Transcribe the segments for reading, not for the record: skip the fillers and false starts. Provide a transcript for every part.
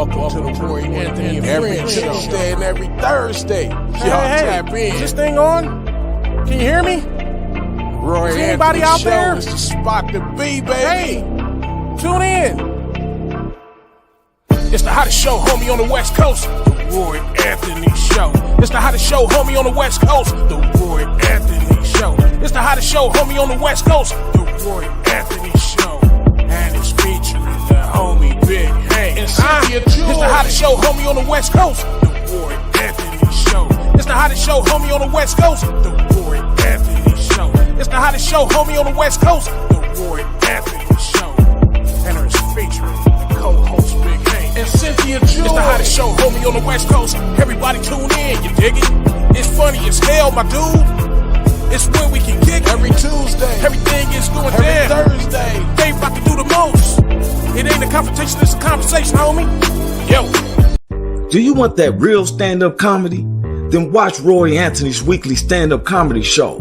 Welcome to the Roy Anthony and every Tuesday and every Thursday. Y'all tap in. Is this thing on? Can you hear me? Roy Is Anthony anybody out Show there? is the spot to be, baby. Hey, tune in. It's the hottest show, homie, on the West Coast. The Roy Anthony Show. It's the hottest show, homie, on the West Coast. The Roy Anthony Show. It's the hottest show, homie, on the West Coast. The Roy Anthony Show. And it's featuring the homie Big Hank and Cynthia. It's the hottest show, homie, on the West Coast. The Roy Anthony Show. It's the hottest show, homie, on the West Coast. The Roy Anthony Show. It's the hottest show, homie, on the West Coast. The Roy Anthony Show. And it's featuring the co-host Big Hank and Cynthia. It's the hottest show, homie, on the West Coast. Everybody tune in, you dig it? It's funny as hell, my dude. It's when we can kick every Tuesday. Everything is going every down. Thursday. They about to do the most. It ain't a confrontation, it's a conversation, homie. Yo. Do you want that real stand-up comedy? Then watch Roy Anthony's weekly stand-up comedy show.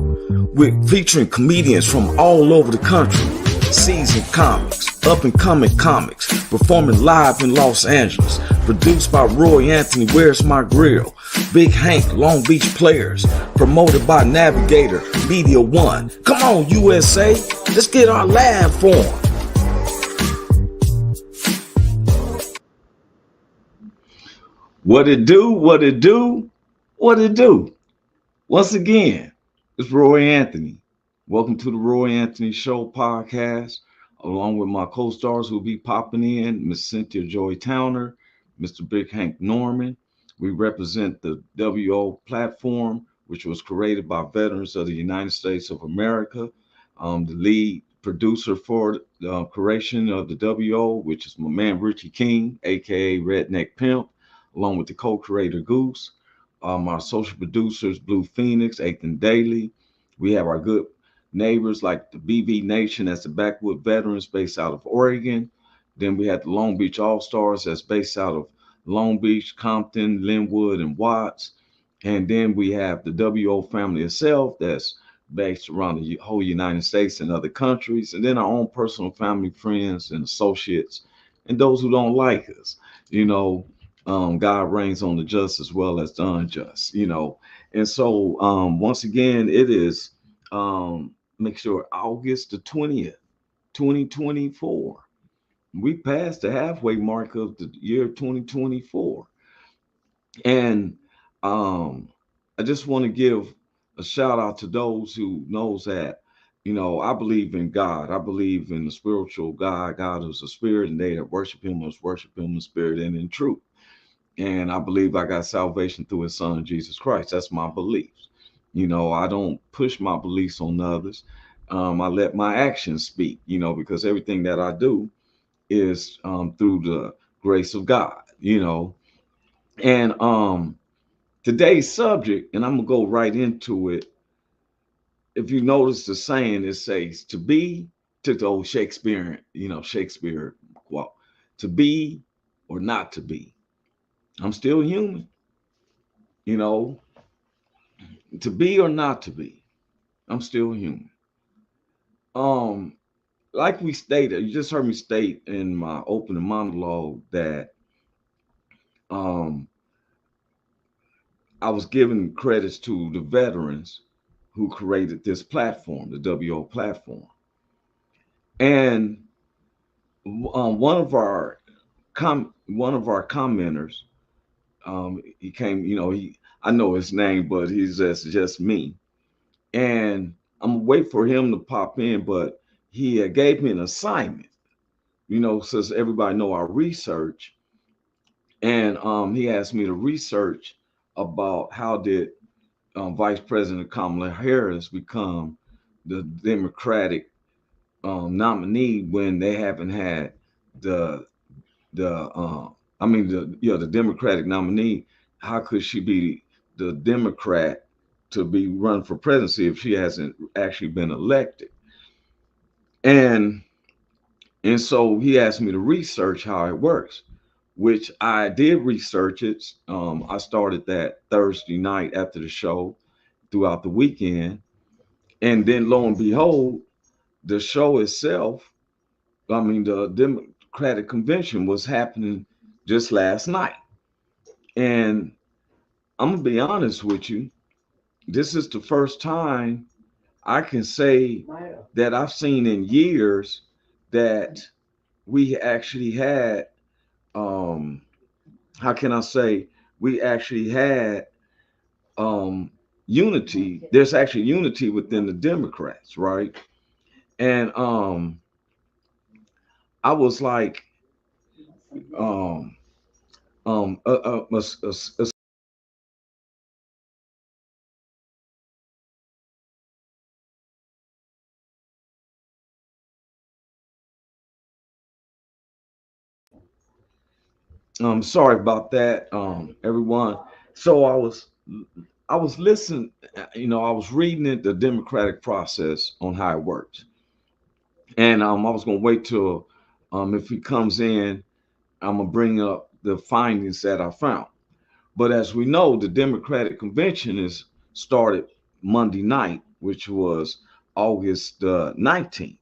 We're featuring comedians from all over the country, seasoned comics, up-and-coming comics, performing live in Los Angeles. Produced by Roy Anthony, Where's My Grill? Big Hank, Long Beach Players. Promoted by Navigator, Media One. Come on, USA, let's get our laugh on. What it do, what it do, what it do. Once again, it's Roy Anthony. Welcome to the Roy Anthony Show podcast, along with my co-stars who will be popping in, Miss Cynthia Joy Towner, Mr. Big Hank Norman. We represent the WO platform, which was created by veterans of the United States of America. The lead producer for the creation of the WO, which is my man Richie King, aka Redneck Pimp, along with the co-creator Goose. Our social producers, Blue Phoenix, Ethan Daly. We have our good neighbors like the BB Nation, that's the Backwood Veterans based out of Oregon. Then we have the Long Beach All-Stars that's based out of Long Beach, Compton, Linwood, and Watts. And then we have the WO family itself that's based around the whole United States and other countries. And then our own personal family, friends, and associates, and those who don't like us. You know, God reigns on the just as well as the unjust, you know. And so once again, it is make sure August the 20th, 2024. We passed the halfway mark of the year 2024. And I just want to give a shout out to those who knows that, you know, I believe in God. I believe in the spiritual God. God is a spirit, and they that worship him must worship him in spirit and in truth. And I believe I got salvation through his son, Jesus Christ. That's my beliefs. You know, I don't push my beliefs on others. I let my actions speak, you know, because everything that I do is through the grace of God, you know. And today's subject, and I'm gonna go right into it. If you notice the saying, it says to be, to the old Shakespeare, you know, Shakespeare quote, to be or not to be. I'm still human, you know, to be or not to be, I'm still human. Like we stated, you just heard me state in my opening monologue that I was giving credits to the veterans who created this platform, the WO platform. And one of our commenters, he came, you know, I know his name, but he's just me. And I'm gonna wait for him to pop in, but he gave me an assignment, you know, since everybody know our research. And he asked me to research about how did Vice President Kamala Harris become the Democratic nominee when they haven't had the Democratic nominee. How could she be the Democrat to be run for presidency if she hasn't actually been elected? And so he asked me to research how it works, which I did research it. I started that Thursday night after the show throughout the weekend. And then lo and behold, the show itself, the Democratic convention was happening just last night. And I'm gonna be honest with you, this is the first time I can say that I've seen in years that we actually had um how can I say we actually had um unity. There's actually unity within the Democrats, right? And I was like um um uh, uh, uh, uh, uh, sorry about that, everyone. So I was listening, I was reading it, the democratic process on how it works. And I was gonna wait till if he comes in, I'm gonna bring up the findings that I found. But as we know, the Democratic convention is started Monday night, which was August 19th.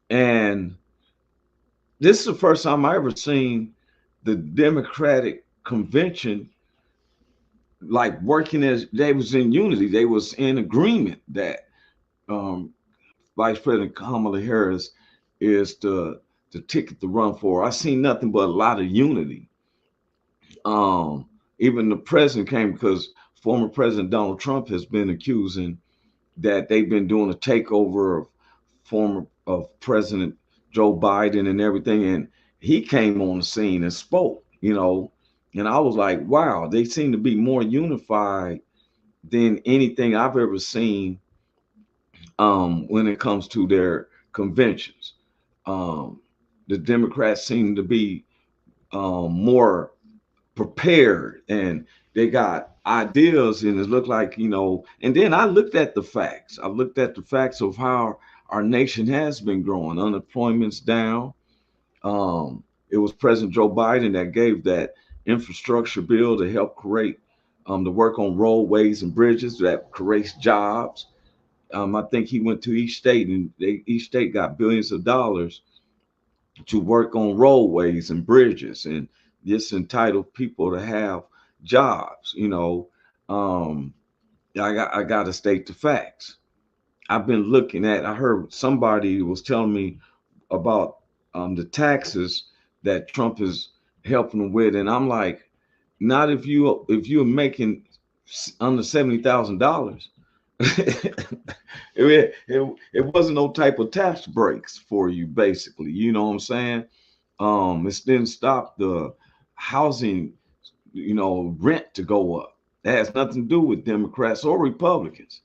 And this is the first time I ever seen the Democratic convention like working as they was in unity. They was in agreement that um, Vice President Kamala Harris is the ticket to run for. I seen nothing but a lot of unity. Um, Even the president came because former President Donald Trump has been accusing that they've been doing a takeover of former of President Joe Biden and everything, and he came on the scene and spoke. And I was like, wow, they seem to be more unified than anything I've ever seen when it comes to their conventions. Um, the Democrats seem to be more prepared and they got ideas, and it looked like, and then I looked at the facts. I looked at the facts of how our nation has been growing. Unemployment's down. It was President Joe Biden that gave that infrastructure bill to help create the work on roadways and bridges that creates jobs. I think he went to each state, and each state got billions of dollars to work on roadways and bridges, and this entitled people to have jobs. Um, I got to state the facts. I've been looking at. I heard somebody was telling me about the taxes that Trump is helping them with, and I'm like, not if you're making under $70,000. It wasn't no type of tax breaks for you, basically. You know what I'm saying? It didn't stop the housing, rent to go up. That has nothing to do with Democrats or Republicans.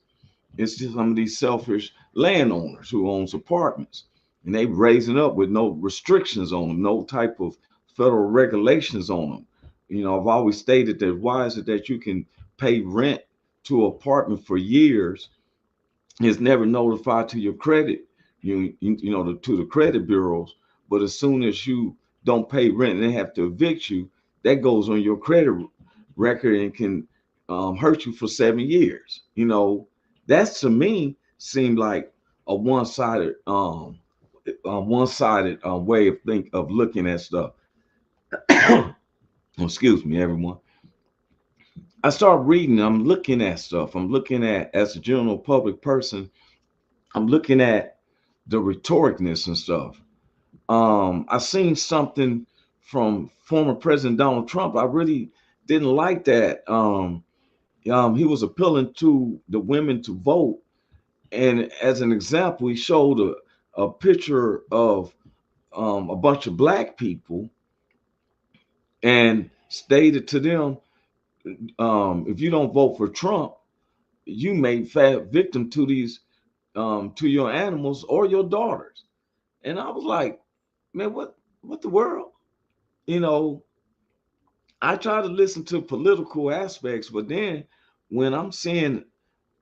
It's just some of these selfish landowners who owns apartments, and they raising up with no restrictions on them, no type of federal regulations on them. I've always stated that why is it that you can pay rent to an apartment for years, is never notified to your credit, to the credit bureaus. But as soon as you don't pay rent and they have to evict you, that goes on your credit record and can hurt you for 7 years. That's to me seemed like a one-sided way of looking at stuff. Excuse me, everyone. I start reading. I'm looking at stuff. I'm looking at, as a general public person, I'm looking at the rhetoricness and stuff. I seen something from former President Donald Trump. I really didn't like that. He was appealing to the women to vote, and as an example, he showed a picture of a bunch of black people and stated to them, if you don't vote for Trump, you may fall victim to these to your animals or your daughters. And I was like, man, what the world? You know, I try to listen to political aspects, but then when I'm seeing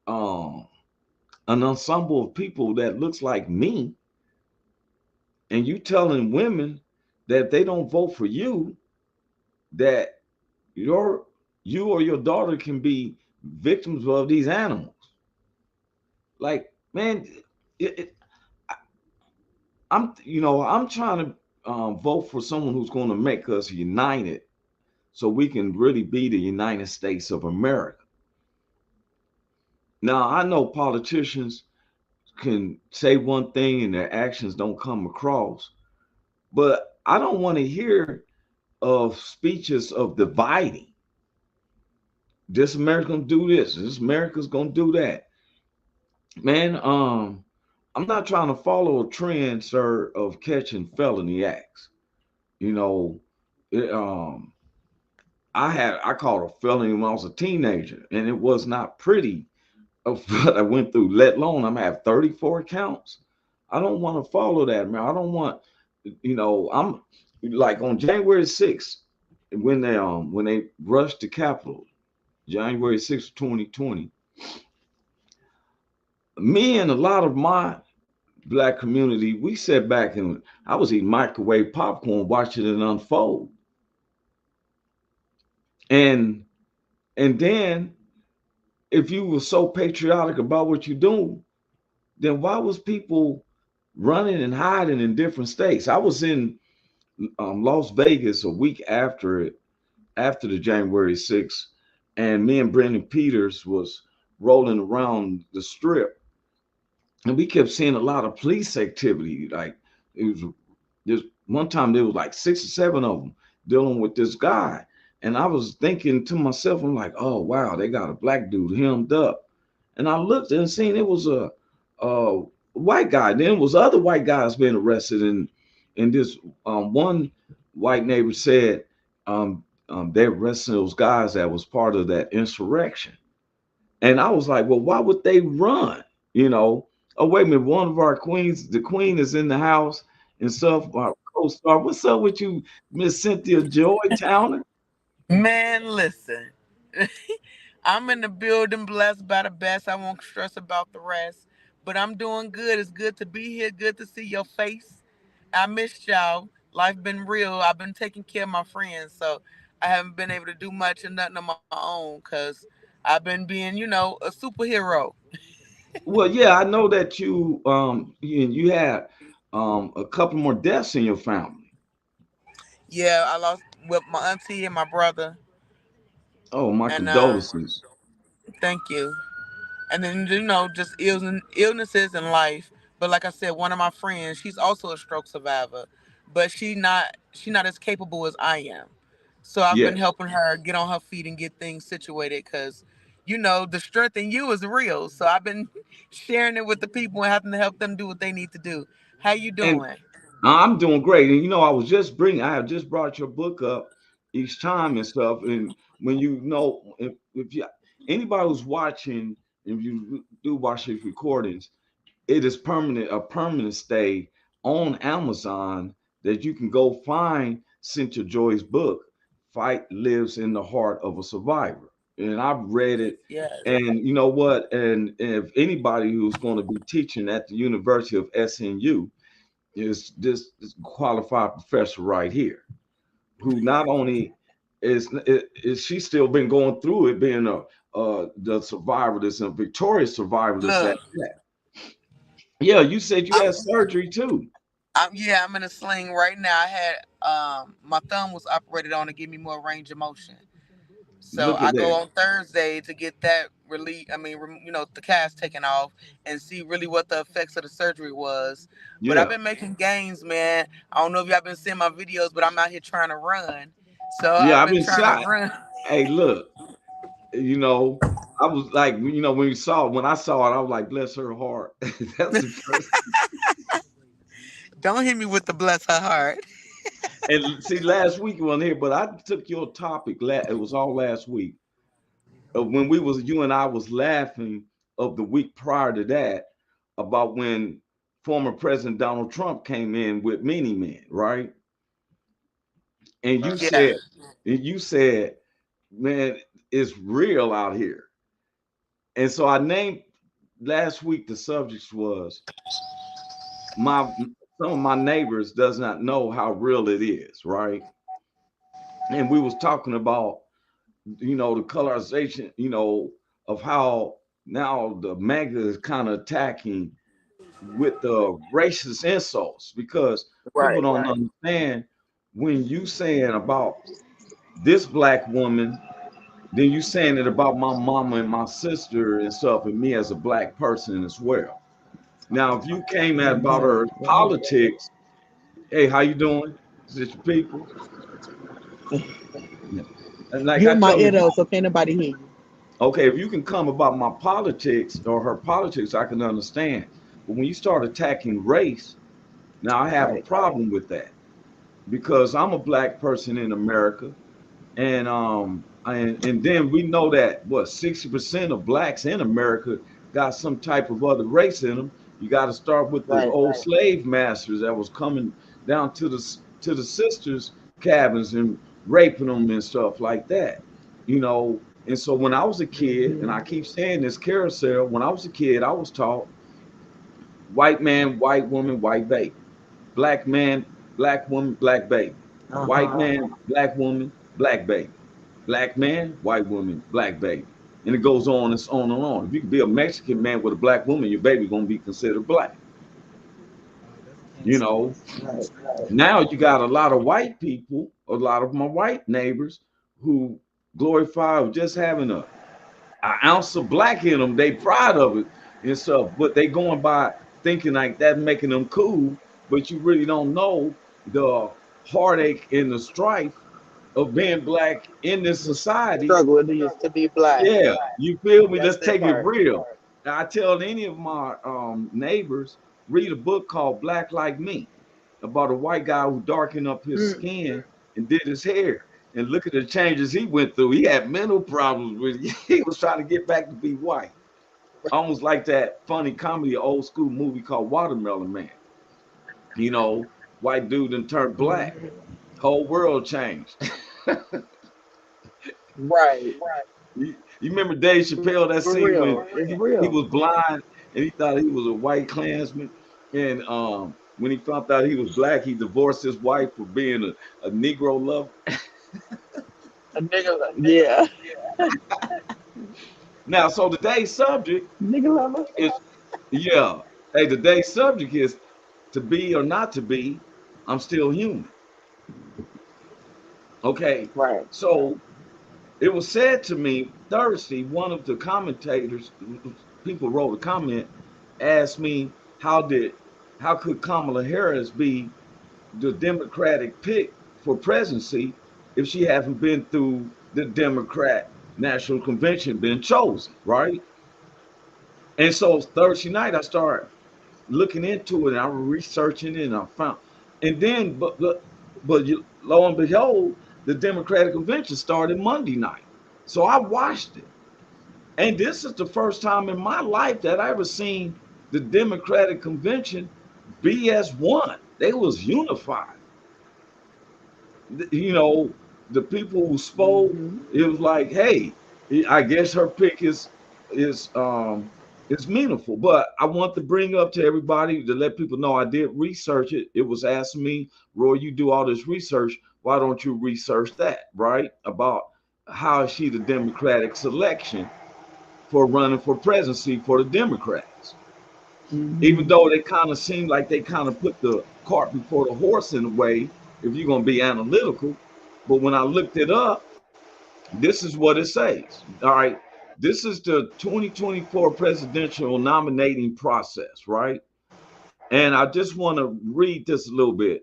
um, an ensemble of people that looks like me, and you telling women that if they don't vote for you, that your you or your daughter can be victims of these animals. Like, man, it, it, I'm trying to. vote for someone who's going to make us united so we can really be the United States of America. Now, I know politicians can say one thing and their actions don't come across, but I don't want to hear of speeches of dividing. This America's gonna do this, this America's gonna do that. Man, I'm not trying to follow a trend, sir, of catching felony acts. You know, it, I caught a felony when I was a teenager, and it was not pretty of what I went through, let alone I'm have 34 counts. I don't want to follow that, man. I don't want, I'm like on January 6th, when they rushed the Capitol, January 6th, 2020, me and a lot of my black community, we sat back and I was eating microwave popcorn, watching it unfold. And and then if you were so patriotic about what you do, then why was people running and hiding in different states? I was in Las Vegas a week after it, after the January 6th, and me and Brandon Peters was rolling around the strip, and we kept seeing a lot of police activity. Like it was just one time there was like 6 or 7 of them dealing with this guy, and I was thinking to myself, I'm like, oh wow, they got a black dude hemmed up, and I looked and seen it was a white guy. Then was other white guys being arrested, and this one white neighbor said they arrested those guys that was part of that insurrection. And I was like, well, why would they run? You know, oh, wait a minute, one of our queens, the queen is in the house and stuff. Our co-star, what's up with you, Miss Cynthia Joy Towner? Man, listen. I'm in the building, blessed by the best. I won't stress about the rest. But I'm doing good. It's good to be here. Good to see your face. I missed y'all. Life been real. I've been taking care of my friends, so I haven't been able to do much and nothing on my own because I've been being, a superhero. Well, yeah, I know that you had a couple more deaths in your family. Yeah, I lost with my auntie and my brother, Oh, my and condolences. thank you. And then just illnesses in life. But like I said, one of my friends, she's also a stroke survivor, but she not as capable as I am. So I've been Yes. helping her get on her feet and get things situated because the strength in you is real. So I've been sharing it with the people and having to help them do what they need to do. How you And doing? I'm doing great. And I have just brought your book up each time and stuff. And when if you anybody who's watching, if you do watch these recordings, it is a permanent stay on Amazon that you can go find Cynthia Joy's book, Fight Lives in the Heart of a Survivor. And I've read it. Yes. And you know what? And if anybody who's going to be teaching at the University of SNU is this qualified professor right here, who not only is she still been going through it, being the survivor, this a victorious survivor that's at Look, that. Yeah, you said you I'm, had surgery too. I'm in a sling right now. I had my thumb was operated on to give me more range of motion. So Look at I go that. on Thursday to get that relief. I mean, the cast taken off and see really what the effects of the surgery was. But I've Yeah. been making gains, man. I don't know if y'all been seeing my videos, but I'm out here trying to run. So Yeah, I've I've been been trying to shot. run. Hey, look, you know, I was like, when I saw it, I was like, bless her heart. That's the first. Don't hit me with the bless her heart. And see, last week you wasn't here, but I took your topic. It was all last week. When you and I was laughing of the week prior to that about when former President Donald Trump came in with mini men, right? And you Yeah. said, and you said, man, it's real out here. And so I named last week the subject was my some of my neighbors does not know how real it is, right? And we was talking about the colorization, of how now the mega is kind of attacking with the racist insults because people Right. don't understand when you saying about this black woman, then you saying it about my mama and my sister and stuff, and me as a black person as well. Now, if you came at about her politics, hey, how you doing? Is this your people? Yeah. And like You I in my tell them, ear though, so can't nobody hear you. okay, if you can come about my politics or her politics, I can understand. But when you start attacking race, now I have a Right. problem with that because I'm a black person in America. And then we know that what 60% of blacks in America got some type of other race in them. You got to start with the Right. old slave masters that was coming down to the sisters' cabins and raping them and stuff like that. And so when I was a kid, and I Hmm. keep saying this carousel, when I was a kid, I was taught white man, white woman, white baby. Black man, black woman, black baby. Uh White huh. man, black woman, black baby. Black man, white woman, black baby. And it goes on and on and on. If you can be a Mexican man with a black woman, your baby gonna be considered black. You know. Right. Now you got a lot of white people, a lot of my white neighbors who glorify just having an ounce of black in them. They proud of it and stuff, but they going by thinking like that making them cool. But you really don't know the heartache and the strife of being black in this society. Struggle it is to be black. Yeah, you feel me? That's Let's that take it part. real. I tell any of my neighbors, read a book called Black Like Me about a white guy who darkened up his Mm. skin and did his hair. And look at the changes he went through. He had mental problems with he was trying to get back to be white. Almost like that funny comedy old school movie called Watermelon Man. You know, white dude and turned black. Whole world changed. Right. You remember Dave Chappelle that For scene when real. It's he real. was blind and he thought he was a white Klansman, and when he found out he was black, he divorced his wife for being a Negro lover. A nigga. Yeah. Now, so today's subject Nigga lover. is yeah. Hey, today's subject is to be or not to be. I'm still human. Okay, Right. so it was said to me Thursday. One of the commentators, people wrote a comment, asked me how could Kamala Harris be the Democratic pick for presidency if she hasn't been through the Democrat National Convention, been chosen, right? And so Thursday night I started looking into it and I was researching it and I found, and then lo and behold, the Democratic Convention started Monday night, so I watched it. And this is the first time in my life that I ever seen the Democratic Convention be as one. They was unified. You know, the people who spoke, Hmm. it was like, hey, I guess her pick is meaningful. But I want to bring up to everybody to let people know I did research it. It was asked me, Roy, you do all this research. Why don't you research that, right? About how is she the Democratic selection for running for presidency for the Democrats? Even Hmm. though they kind of seem like they kind of put the cart before the horse in a way, if you're going to be analytical. But when I looked it up, this is what it says. All right. This is the 2024 presidential nominating process, right? And I just want to read this a little bit.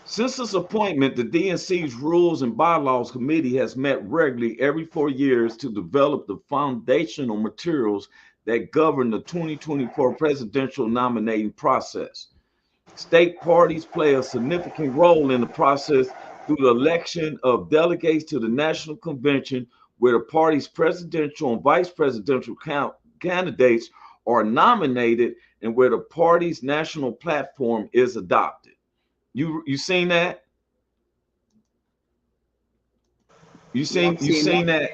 Since its appointment, the DNC's Rules and Bylaws Committee has met regularly every 4 years to develop the foundational materials that govern the 2024 presidential nominating process. State parties play a significant role in the process through the election of delegates to the National Convention, where the party's presidential and vice presidential candidates are nominated and where the party's national platform is adopted. You seen that? Yeah, I'm You seeing it. seen that?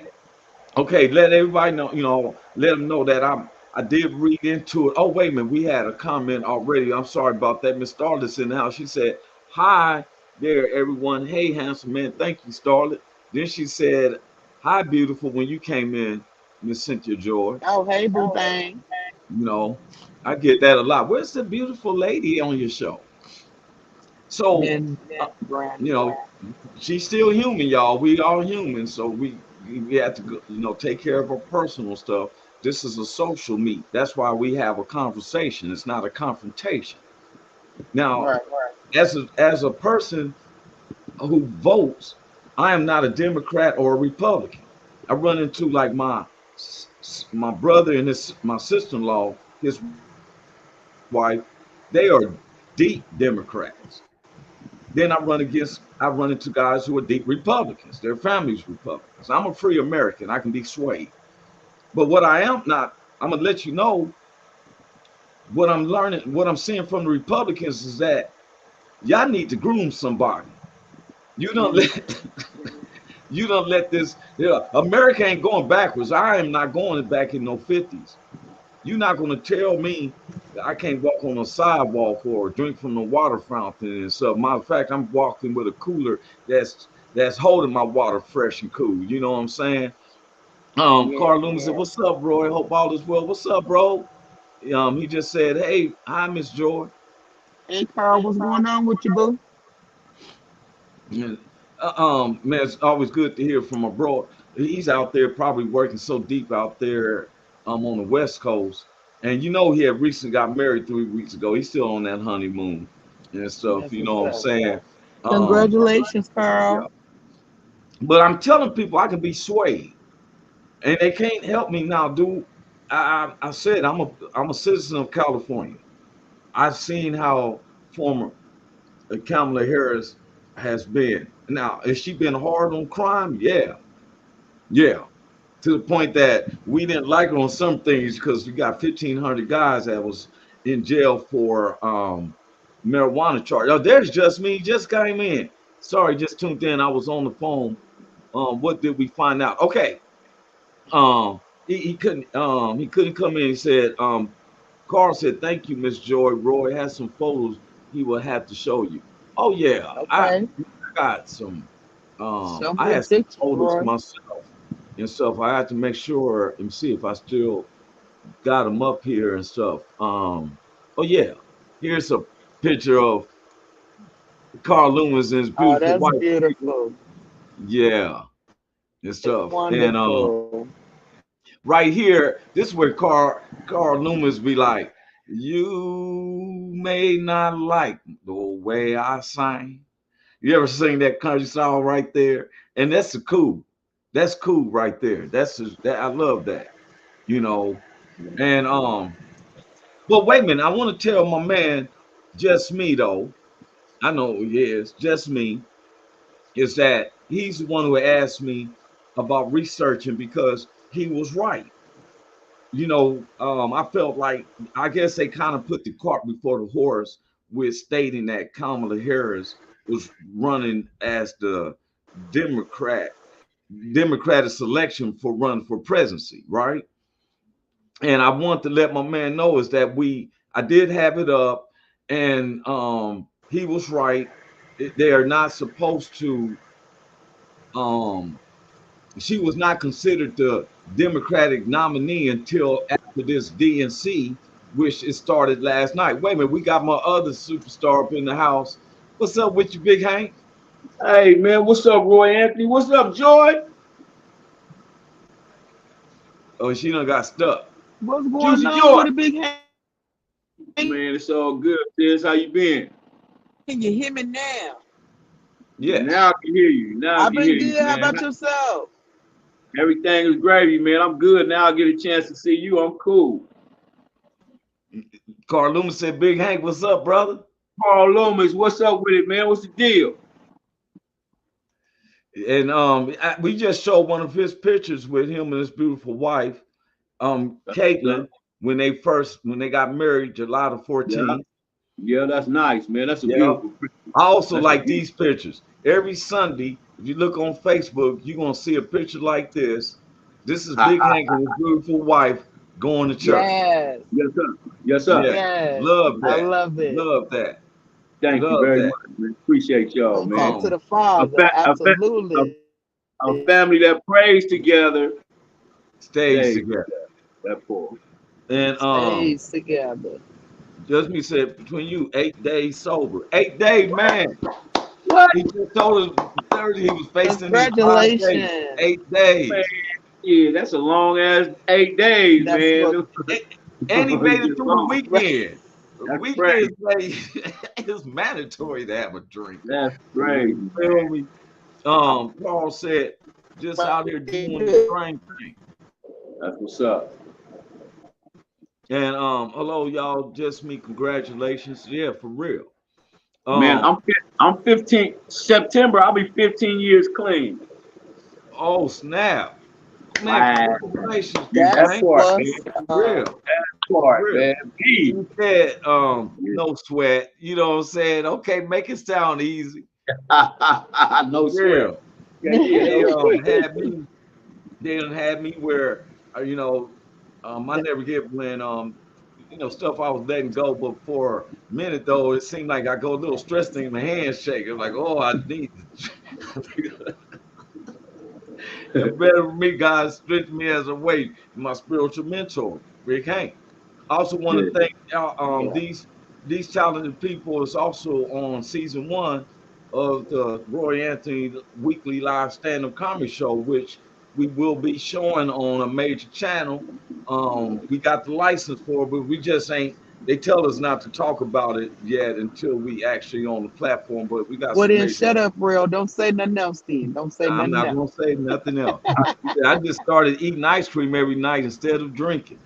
Okay, let everybody know, let them know that I did read into it. Oh, wait a minute, we had a comment already. I'm sorry about that. Miss Starlet's in the house. She said, hi there, everyone. Hey, handsome man. Thank you, Starlet. Then she said, hi, beautiful, when you came in, Miss Cynthia Joy. Oh, hey, boo thing. You know, I get that a lot. Where's the beautiful lady on your show? So, Men, uh, grand. you know, she's still human, y'all. We all human, so we have to go, take care of our personal stuff. This is a social meet. That's why we have a conversation. It's not a confrontation. Now, Right. as a person who votes, I am not a Democrat or a Republican. I run into like my brother and my sister-in-law, his wife, they are deep Democrats. Then I run into guys who are deep Republicans. Their families Republicans. I'm a free American. I can be swayed. But what I am not, I'm gonna let you know what I'm learning, what I'm seeing from the Republicans is that y'all need to groom somebody. You don't Mm. let you don't let this. America ain't going backwards. I am not going back in no 50s. You're not gonna tell me I can't walk on a sidewalk or drink from the water fountain and stuff. Matter of fact, I'm walking with a cooler that's holding my water fresh and cool. You know what I'm saying? Yeah, Carl Loomis said, "What's up, Roy? Hope all is well. What's up, bro?" He just said, "Hey, hi, Miss Joy." Hey, Carl, what's going on with you, boo? And, man, it's always good to hear from abroad. He's out there probably working so deep out there on the West Coast. And he had recently got married 3 weeks ago. He's still on that honeymoon and stuff, That's you what's know what I'm up. saying? Um, Congratulations, yeah. Carl. But I'm telling people I can be swayed. And they can't help me now, dude. I said I'm a citizen of California. I've seen how former Kamala Harris has been. Now, has she been hard on crime? Yeah, yeah. To the point that we didn't like her on some things because we got 1,500 guys that was in jail for marijuana charge. Oh, there's just me. Just came in. Sorry, just tuned in. I was on the phone. What did we find out? Okay. He couldn't come in. He said, Carl said, "Thank you, Miss Joy. Roy has some photos he will have to show you." Oh yeah, I Okay. got some. Show me I your had some pictures, photos Roy. myself and stuff. I had to make sure and see if I still got them up here and stuff. Oh yeah, here's a picture of Carl Loomis and his Oh, beautiful that's wife. beautiful. Yeah, and It's stuff. And wonderful. right here, this is where Carl Loomis be like, "You may not like the way I sing." You ever sing that country song right there? And that's a cool. That's cool right there. That I love that. You know. And but wait a minute, I want to tell my man, just me though. I know he is, just me, is that he's the one who asked me about researching because he was right. I felt like I guess they kind of put the cart before the horse with stating that Kamala Harris was running as the Democrat Democratic selection for run for presidency, right? And I want to let my man know is that I did have it up, and he was right. They are not supposed to um she was not considered the Democratic nominee until after this DNC, which it started last night. Wait a minute, we got my other superstar up in the house. What's up with you, Big Hank? Hey man, what's up, Roy Anthony? What's up, Joy? Oh, she done got stuck. What's going Juicy on Joy. with a big hand? Man, it's all good, sis. How you been? Can you hear me now? Yes. Now I can hear you. Now I I've can hear been you, good. How man. about yourself? Everything is gravy, man. I'm good. Now I get a chance to see you. I'm cool. Carl Loomis said, Big Hank, what's up, brother? Carl Lomas, what's up with it, man? What's the deal? And we just showed one of his pictures with him and his beautiful wife, Yeah, Caitlin, when they got married, July the yeah, 14th. yeah, that's nice, man. That's a Yeah. beautiful picture. I also That's a like beautiful. these pictures. Every Sunday, if you look on Facebook, you're gonna see a picture like this. This is Big Hank and his beautiful wife going to church. Yes. Yes, sir. Yes, sir. Yeah, Yes. love I that. love it. Love that. Thank you Love very that. much, man. Appreciate y'all, Praise back man. to Um, the A, Father. fa- a, fa- a, Absolutely. a family that prays together Stays stays together. together. That poor. And Stays together. just me said between you, 8 days sober. 8 days, man. What? He just told us Thursday he was facing these 5 days. Congratulations. 8 days. Man, yeah, that's a long ass 8 days, That's man. what. And he made it It's through the long. weekend. The That's weekend crazy. is mandatory to have a drink. That's crazy, You man. feel me? Paul said, just out here doing the train thing. That's what's up. And hello, y'all. Just me. Congratulations. Yeah, for real. Man, Um, I'm 15 September. I'll be 15 years clean. oh snap, man! Wow, Congratulations, B that That's Tank. part, man. what's For up. real, for Part, real. man. Gee. You said Yeah. no sweat. You know what I'm saying? Okay, make it sound easy. For No sweat. real. Yeah, yeah, They no sweat. had me. They done had me where I never get when stuff I was letting go, but for a minute though, it seemed like I go a little stressed in my hands shaking. Like, oh, I need it better for me, God strengthen me as a weight. My spiritual mentor, Rick Hank. I also want Yeah, to thank yeah. these talented people is also on season 1 of the Roy Anthony weekly live stand-up comedy show, which we will be showing on a major channel. We got the license for it, but we just ain't. They tell us not to talk about it yet until we actually on the platform. But we got Well some then major. shut up, real. Don't say nothing else then. Don't say I'm nothing not else. gonna say nothing else. I just started eating ice cream every night instead of drinking.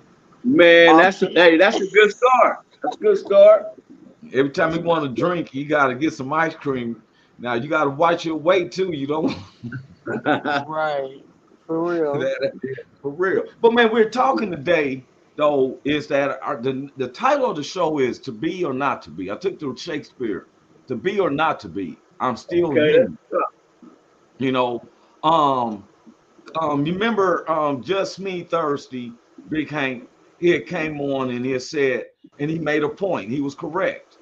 Man, Um, that's a good start. That's a good start. Every time you want to drink, you got to get some ice cream. Now you got to watch your weight too. You don't right. For real. that for real. But man, we're talking today though is that the title of the show is "To Be or Not to Be." I took to Shakespeare. To be or not to be, I'm still Okay, human. that's up. You know, um, you remember Just Me Thursday, Big Hank, he had came on and he had said, and he made a point. He was correct.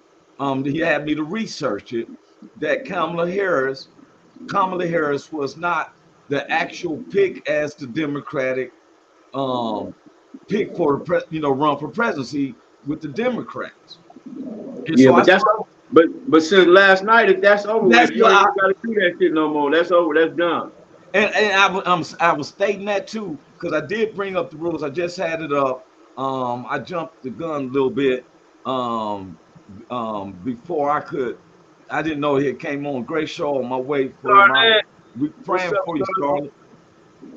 He had me to research it that Kamala Harris was not the actual pick as the Democratic um, pick for the run for presidency with the Democrats. And Yeah, so I but that's started. but since last night, if that's over That's with, you what ain't I, even gotta do that shit no more. That's over. That's done. I was stating that too because I did bring up the rules. I just had it up. I jumped the gun a little bit um, before I could. I didn't know it came on. Great show on my way for him. Scarlett, We what's praying up, for you, Scarlett? Scarlett.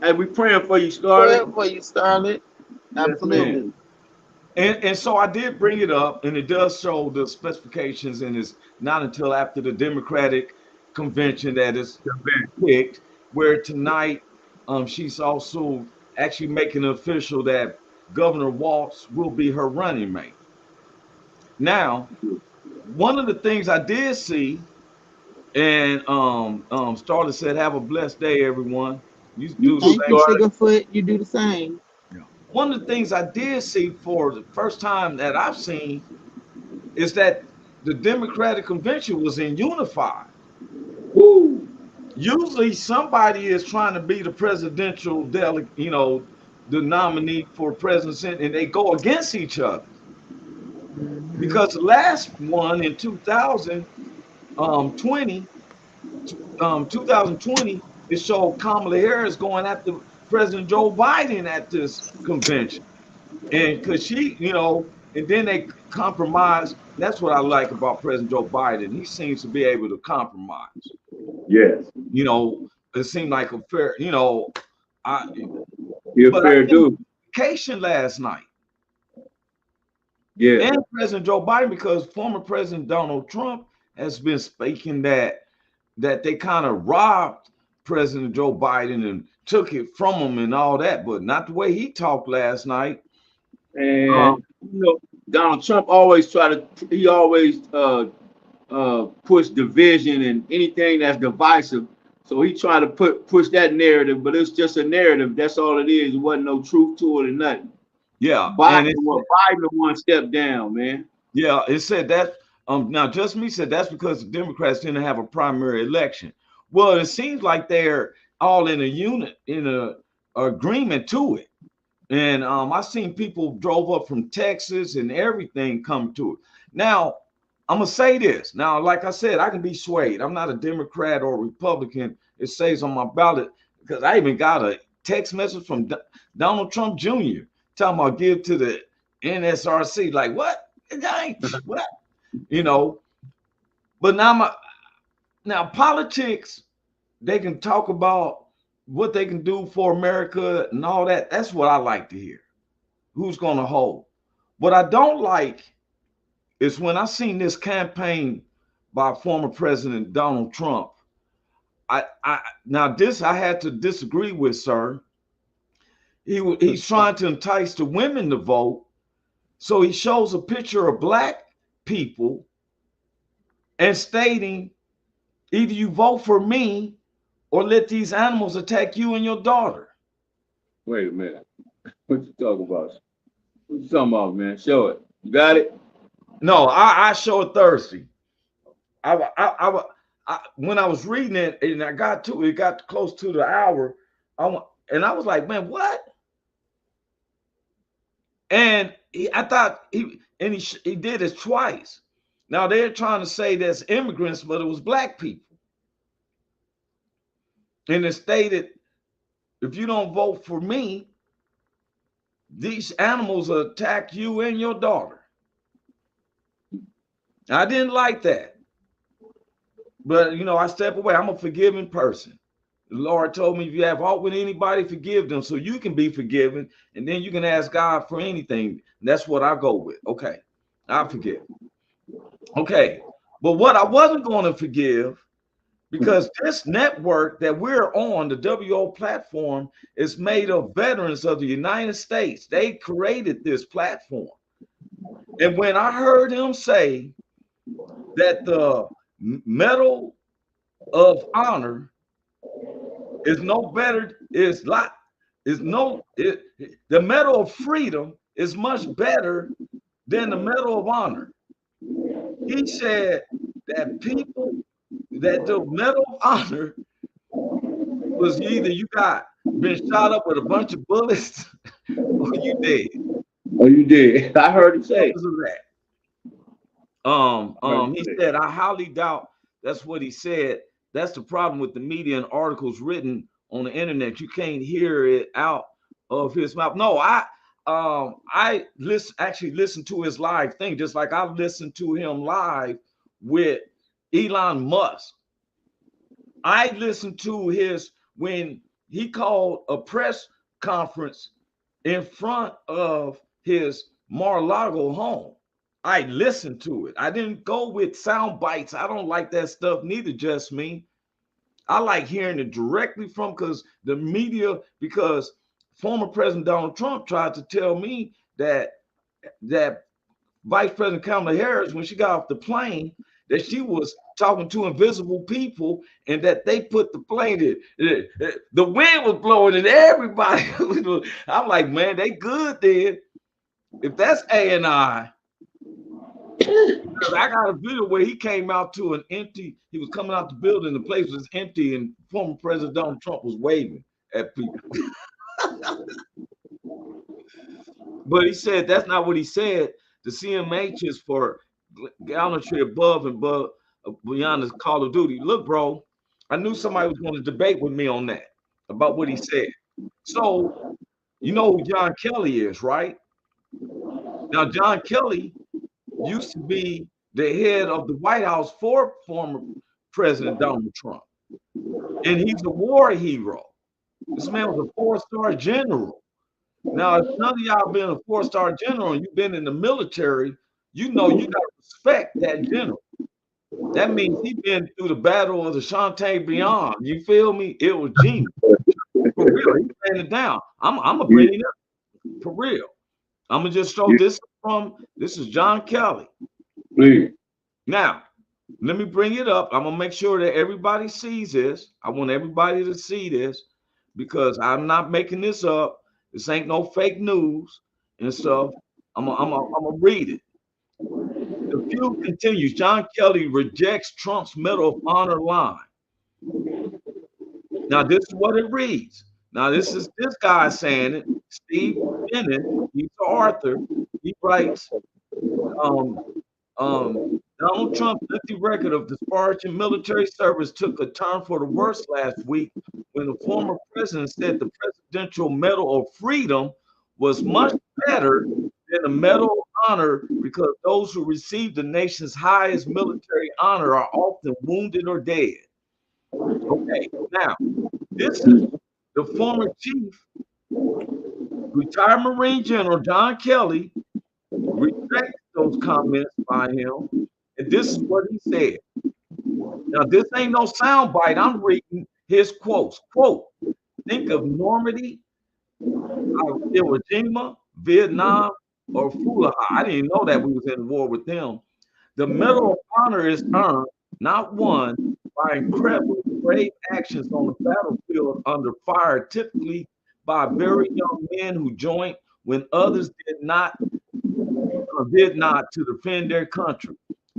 Hey, we praying for you, Prayer Scarlett. for you, Starlet. Yes, Absolutely. ma'am. And so I did bring it up, and it does show the specifications, and it's not until after the Democratic convention that it's picked. Where tonight, she's also actually making it official that Governor Walz will be her running mate. Now, one of the things I did see, and Starlet said, "Have a blessed day, everyone." You You do the too, Thank you, same. Scarlett. Sugarfoot. You do the same. Yeah. One of the things I did see for the first time that I've seen is that the Democratic convention was in unified. Woo. Usually somebody is trying to be the presidential delegate, the nominee for presidency, and they go against each other. Hmm. Because the last one in 2020, 2020, it showed Kamala Harris going after President Joe Biden at this convention. And because and then they compromise. That's what I like about President Joe Biden. He seems to be able to compromise. Yes. You know, it seemed like a fair, I You're a but I fair think dude. vacation last night Yeah. and President Joe Biden because former President Donald Trump has been speaking that they kind of robbed President Joe Biden and took it from him and all that, but not the way he talked last night. Um, And Donald Trump always he always push division and anything that's divisive. So he tried to push that narrative, but it's just a narrative. That's all it is. It wasn't no truth to it or nothing. yeah, Biden, and it's Biden the one step down, man. Yeah, it said that. Now, just me said that's because the Democrats didn't have a primary election. Well, it seems like they're all in a unit, in a agreement to it. And I seen people drove up from Texas and everything come to it. Now, I'm gonna say this. Now, like I said, I can be swayed. I'm not a Democrat or Republican. It says on my ballot because I even got a text message from Donald Trump Jr. talking about give to the NSRC. Like what? What? You know. But now politics, they can talk about what they can do for America and all that. That's what I like to hear. Who's going to hold? What I don't like is when I seen this campaign by former President Donald Trump. Now this I had to disagree with, sir. He's trying to entice the women to vote, so he shows a picture of black people and stating either you vote for me or let these animals attack you and your daughter. Wait a minute. What you talking about? What you talking about, man? Show it. You got it? No, I show it Thursday. When I was reading it and I got to it, got close to the hour. I was like, man, what? And I thought he did it twice. Now they're trying to say there's immigrants, but it was black people. And it stated, if you don't vote for me, these animals will attack you and your daughter. I didn't like that. But, I step away. I'm a forgiving person. The Lord told me if you have fault with anybody, forgive them so you can be forgiven. And then you can ask God for anything. And that's what I go with. Okay, I forgive. Okay, but what I wasn't going to forgive, because this network that we're on, the WO platform, is made of veterans of the United States. They created this platform. And when I heard him say that the Medal of Honor is no better, the Medal of Freedom is much better than the Medal of Honor. He said that the Medal of Honor was either you got been shot up with a bunch of bullets or you dead. Oh, you did. I heard him say. He said, I highly doubt that's what he said. That's the problem with the media and articles written on the internet. You can't hear it out of his mouth. No, I listened to his live thing, just like I listened to him live with Elon Musk. I listened to when he called a press conference in front of his Mar-a-Lago home. I listened to it. I didn't go with sound bites. I don't like that stuff, neither just me. I like hearing it directly from because former President Donald Trump tried to tell me that Vice President Kamala Harris, when she got off the plane, that she was talking to invisible people and that they put the plane in. The wind was blowing and everybody. I'm like, man, they good then. If that's A&I, I got a video where he came out to an empty, he was coming out the building, the place was empty, and former President Donald Trump was waving at people. But he said that's not what he said. The CMH is for gallantry above and beyond the call of duty. Look, bro, I knew somebody was going to debate with me on that, about what he said. So, you know who John Kelly is, right? Now, John Kelly used to be the head of the White House for former President Donald Trump. And he's a war hero. This man was a 4-star general. Now, if none of y'all been a 4-star general and you've been in the military, you know you got to respect that general. That means he's been through the battle of the Chateaubriand. You feel me? It was genius. For real, he's laying it down. I'm going to bring it up. For real. I'm going to just show this is John Kelly. Please. Now, let me bring it up. I'm going to make sure that everybody sees this. I want everybody to see this because I'm not making this up. This ain't no fake news and stuff. I'm gonna read it. The feud continues. John Kelly rejects Trump's Medal of Honor line. Now, this is what it reads. Now, this is this guy saying it. Steve beginning, he's the author. He writes, um, Donald Trump's lengthy record of disparaging military service took a turn for the worse last week when the former president said the Presidential Medal of Freedom was much better than the Medal of Honor because those who receive the nation's highest military honor are often wounded or dead. Okay, now this is the former chief, retired Marine General John Kelly, rejected those comments by him, and this is what he said. Now, this ain't no soundbite. I'm reading his quotes. Quote, think of Normandy, Iwo Jima, Vietnam, or Fulaha. I didn't know that we was in war with them. The Medal of Honor is earned, not won, by incredibly brave actions on the battlefield under fire, typically by very young men who joined when others did not to defend their country.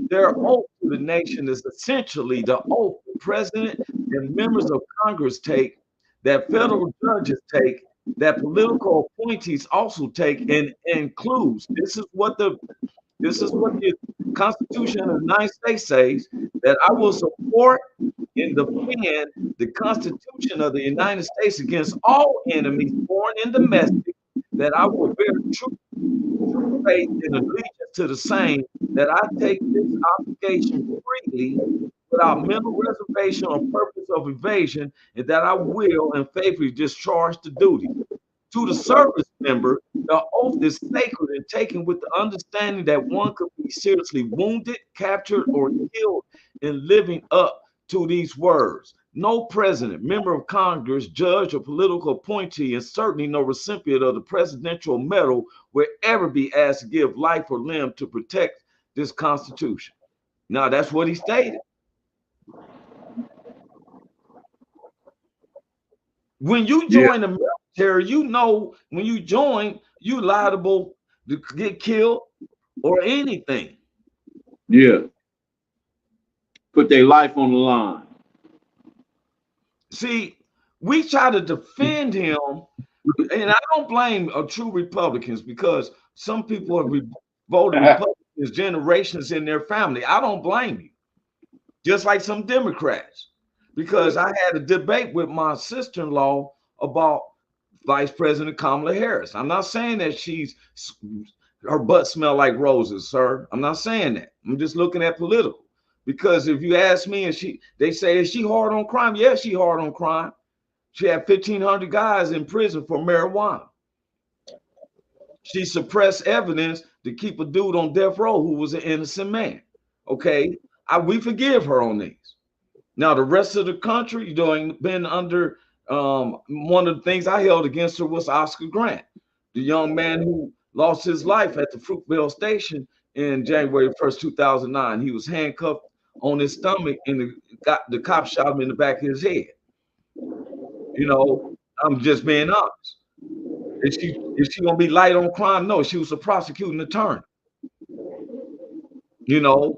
Their oath to the nation is essentially the oath the president and members of Congress take, that federal judges take, that political appointees also take, and includes. This is what the Constitution of the United States says, that I will support and defend the Constitution of the United States against all enemies, foreign and domestic, that I will bear true faith and allegiance to the same, that I take this obligation freely without mental reservation or purpose of evasion, and that I will and faithfully discharge the duty. To the service member, the oath is sacred and taken with the understanding that one could be seriously wounded, captured, or killed in living up to these words. No president, member of Congress, judge, or political appointee, and certainly no recipient of the Presidential Medal will ever be asked to give life or limb to protect this Constitution. Now, that's what he stated. When you Yeah, join the military, you know when you join, you liable to get killed or anything. yeah. Put their life on the line. See, we try to defend him, and I don't blame true Republicans because some people have voted Republicans generations in their family. I don't blame you, just like some Democrats, because I had a debate with my sister-in-law about Vice President Kamala Harris. I'm not saying that her butt smell like roses, sir. I'm not saying that. I'm just looking at political. Because if you ask me, they say, is she hard on crime? Yeah, she hard on crime. She had 1,500 guys in prison for marijuana. She suppressed evidence to keep a dude on death row who was an innocent man. Okay, we forgive her on these. Now the rest of the country, been under one of the things I held against her was Oscar Grant, the young man who lost his life at the Fruitvale station in January 1st, 2009. He was handcuffed on his stomach and the cop shot him in the back of his head. I'm just being honest. Is she gonna be light on crime? No, she was a prosecuting attorney. You know,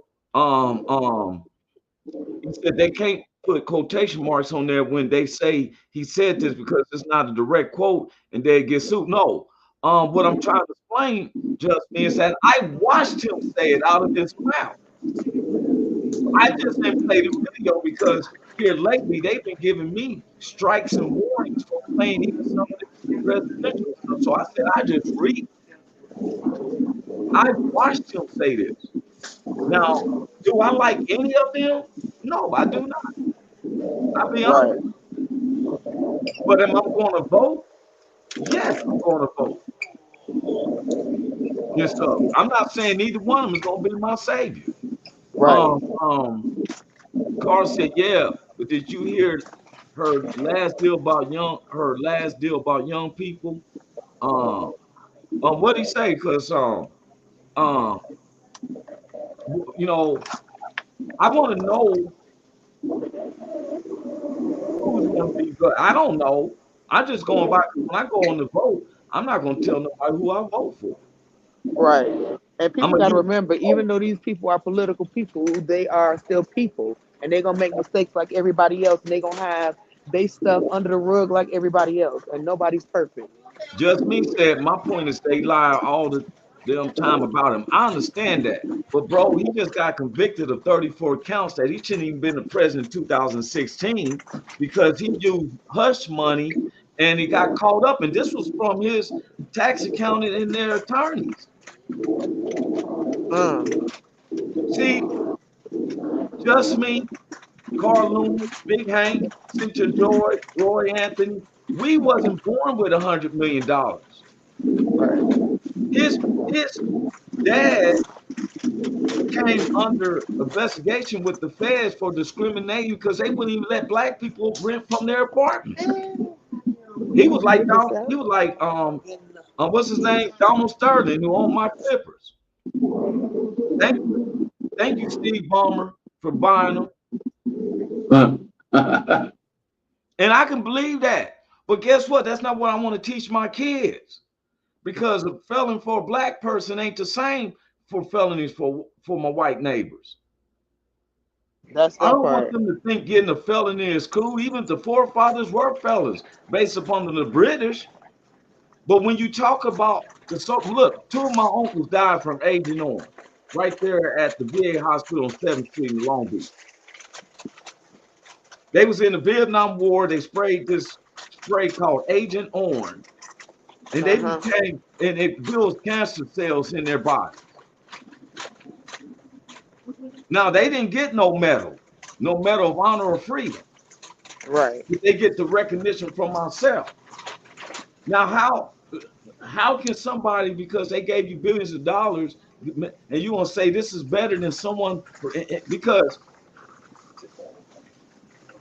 he said they can't put quotation marks on there when they say he said this because it's not a direct quote and they get sued. No. What I'm trying to explain just is that I watched him say it out of his mouth. I just didn't play the video because here lately they've been giving me strikes and warnings for playing even some of the presidential stuff. So I said, I just read. I watched him say this. Now, do I like any of them? No, I do not. I'll be honest. But am I going to vote? Yes, I'm going to vote. Yes, sir. I'm not saying either one of them is going to be my savior. Right. Carl said, yeah, but did you hear her last deal about young people? What did he say? Because I want to know who's going to be good. I don't know. I'm just going by when I go on the vote. I'm not going to tell nobody who I vote for. Right. And I'm people gonna got to use. remember, even though these people are political people, they are still people, and they're gonna make mistakes like everybody else, and they're gonna have they stuff under the rug like everybody else, and nobody's perfect. Just me said, my point is they lie all the damn time about him. I understand that. But bro, he just got convicted of 34 counts that he shouldn't even been the president in 2016 because he used hush money and he got caught up. And this was from his tax accountant and their attorneys. See, just me, Carl Loomis, Big Hank, Cynthia Joy, Roy Anthony. We wasn't born with $100 million. Right. His dad came under investigation with the feds for discriminating because they wouldn't even let black people rent from their apartments. He was like what's his name? Donald Sterling, who owned my flippers. Thank you, Steve Ballmer, for buying them. And I can believe that. But guess what? That's not what I want to teach my kids. Because a felon for a black person ain't the same for felonies for my white neighbors. That's that I don't part. want them to think getting a felony is cool. Even the forefathers were felons based upon the British. But when you talk about look, two of my uncles died from Agent Orange right there at the VA hospital on 7th Street in Long Beach. They was in the Vietnam War. They sprayed this spray called Agent Orange. And they became, and it builds cancer cells in their body. Now, they didn't get no medal of honor or freedom. Right. But they get the recognition from myself. Now, how can somebody, because they gave you billions of dollars, and you want to say this is better than someone, because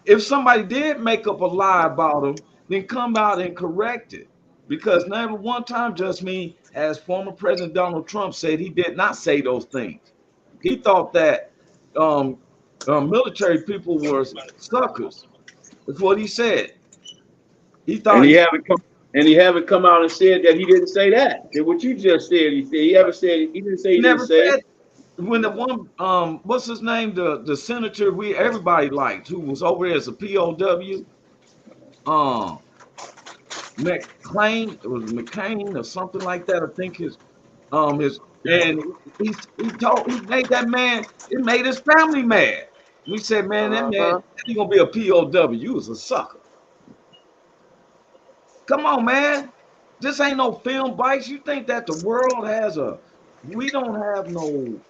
if somebody did make up a lie about them, then come out and correct it. Because never one time, just me, as former President Donald Trump said, he did not say those things. He thought that military people were suckers. That's what he said. He thought, and he haven't come out and said that he didn't say that. And what you just said, he said he ever said he didn't say he never didn't say said. it. When the one what's his name, the senator everybody liked, who was over there as a POW, McClain, it was McCain or something like that. I think his and he made that man, it made his family mad. We said, man, that man, he gonna be a POW. You was a sucker. Come on, man. This ain't no film bites. You think that the world has we don't have no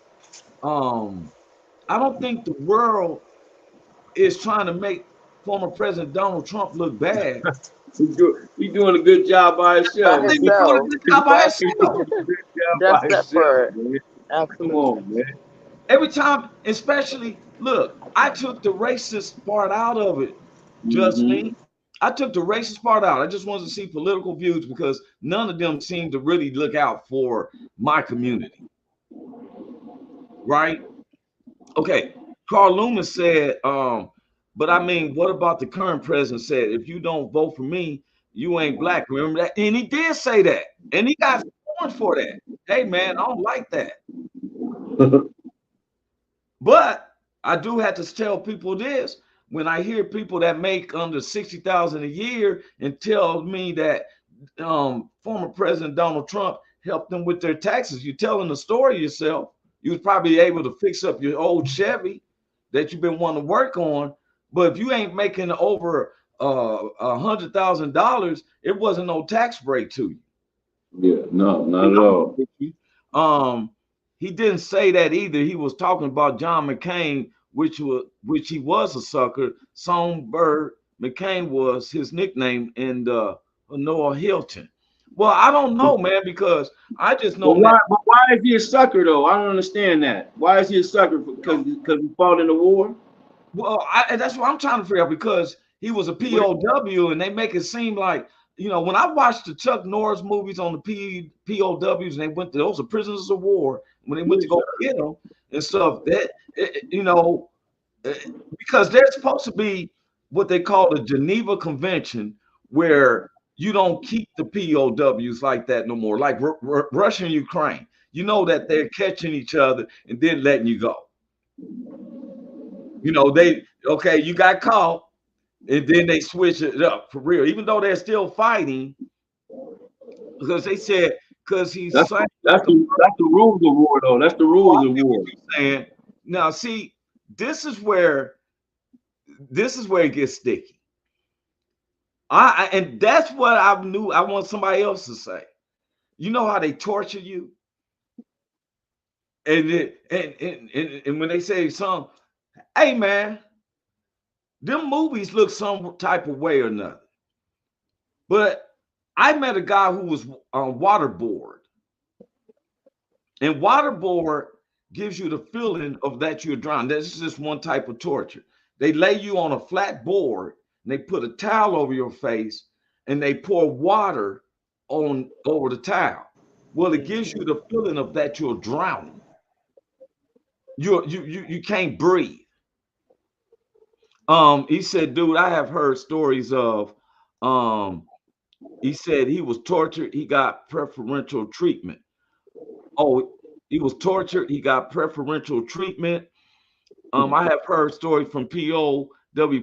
I don't think the world is trying to make former President Donald Trump look bad. He's doing a good job by himself. By He's doing a good job by himself. That's that part. Absolutely. Come on, man. Every time, especially, look, I took the racist part out of it. Just me. I took the racist part out. I just wanted to see political views because none of them seemed to really look out for my community. Right? Okay. Carl Loomis said, but I mean, what about the current president said, if you don't vote for me, you ain't black. Remember that? And he did say that. And he got scorned for that. Hey, man, I don't like that. But I do have to tell people this. When I hear people that make under $60,000 a year and tell me that former President Donald Trump helped them with their taxes, you're telling the story yourself. You was probably able to fix up your old Chevy that you've been wanting to work on. But if you ain't making over $100,000, it wasn't no tax break to you. Yeah, no, not at all. He didn't say that either. He was talking about John McCain, which he was a sucker. Songbird McCain was his nickname, and Noah Hilton. Well, I don't know, man, because I just know. But why is he a sucker though? I don't understand that. Why is he a sucker? Because he fought in the war? Well, that's what I'm trying to figure out, because he was a POW, and they make it seem like, you know, when I watched the Chuck Norris movies on the POWs, and they went to those are prisoners of war, when they went to go get them and stuff, that you know, because they're supposed to be what they call the Geneva Convention, where you don't keep the POWs like that no more, like Russia and Ukraine. You know that they're catching each other and then letting you go. You know, you got caught, and then they switch it up for real. Even though they're still fighting, because they said because he That's sang that's like a the rules of war though. That's the oh, I rules of get what war. you're saying. Now, see, this is where it gets sticky. And that's what I knew. I want somebody else to say. You know how they torture you, and when they say some, hey man, them movies look some type of way or another. But I met a guy who was on waterboard, and waterboard gives you the feeling of that you're drowning. This is just one type of torture. They lay you on a flat board and they put a towel over your face and they pour water on over the towel. Well, it gives you the feeling of that you're drowning. You can't breathe. He said, dude, I have heard stories of he said he was tortured, he got preferential treatment. Oh, he was tortured, he got preferential treatment. I have heard stories from POW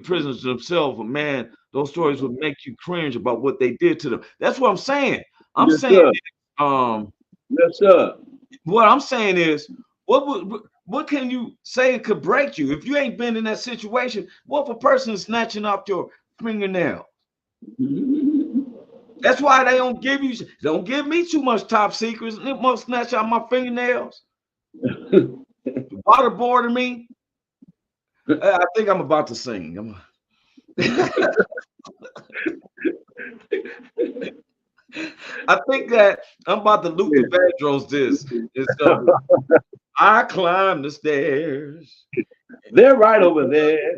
prisoners themselves, but man, those stories would make you cringe about what they did to them. That's what I'm saying. I'm Yes, saying, sir. um, Yes, sir. what I'm saying is, what can you say could break you if you ain't been in that situation? What if a person is snatching off your fingernail? That's why they don't give me too much top secrets. They must snatch out my fingernails, waterboarding me. I think I'm about to sing. I think that I'm about to Luther Vandross this. I climb the stairs. They're right over there.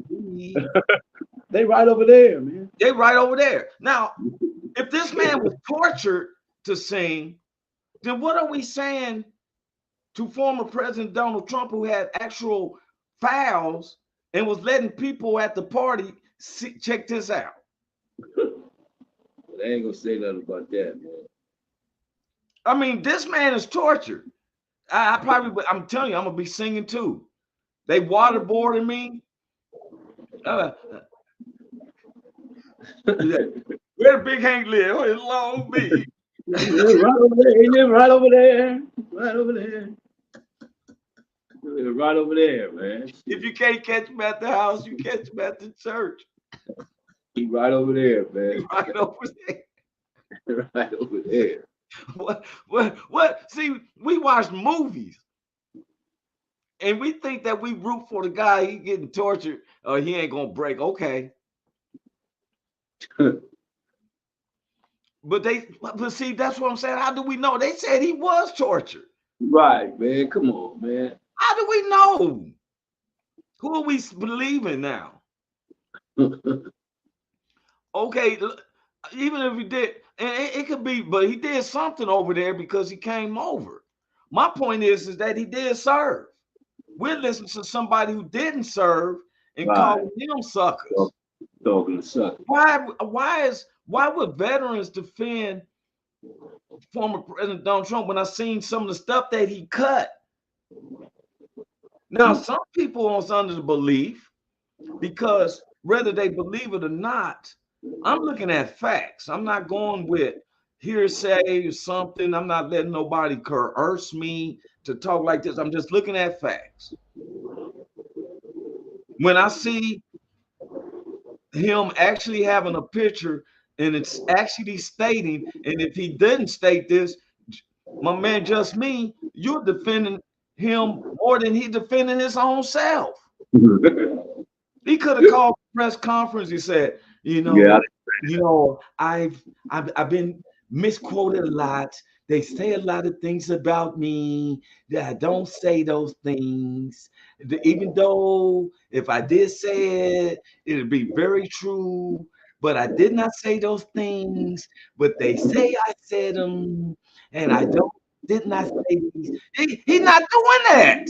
They right over there, man. They right over there. Now, if this man was tortured to sing, then what are we saying to former President Donald Trump, who had actual files and was letting people at the party check this out? They ain't gonna say nothing about that, man. I mean, this man is tortured. I'm telling you, I'm gonna be singing too. They waterboarding me. Where the big Hank live? Oh, it's Long Beach. Right over there. He live right over there. Right over there. Right over there, man. If you can't catch him at the house, you catch him at the church. He right over there, man. Right over there. Right over there. What? See, we watch movies and we think that we root for the guy, he getting tortured or he ain't gonna break. Okay. But see, that's what I'm saying. How do we know? They said he was tortured. Right, man. Come on, man. How do we know? Who are we believing now? Okay, even if he did, and it could be, but he did something over there because he came over. My point is that he did serve. We're listening to somebody who didn't serve and calling them suckers. Talking to suckers. Why would veterans defend former President Donald Trump when I seen some of the stuff that he cut? Now, some people are under the belief, because whether they believe it or not, I'm looking at facts. I'm not going with hearsay or something. I'm not letting nobody coerce me to talk like this. I'm just looking at facts. When I see him actually having a picture and it's actually stating, and if he didn't state this, my man, just me, you're defending him more than he defending his own self. He could have called a press conference. He said, I've been misquoted a lot. They say a lot of things about me that I don't say those things. Even though if I did say it, it'd be very true. But I did not say those things. But they say I said them, and I did not say these. He's not doing that.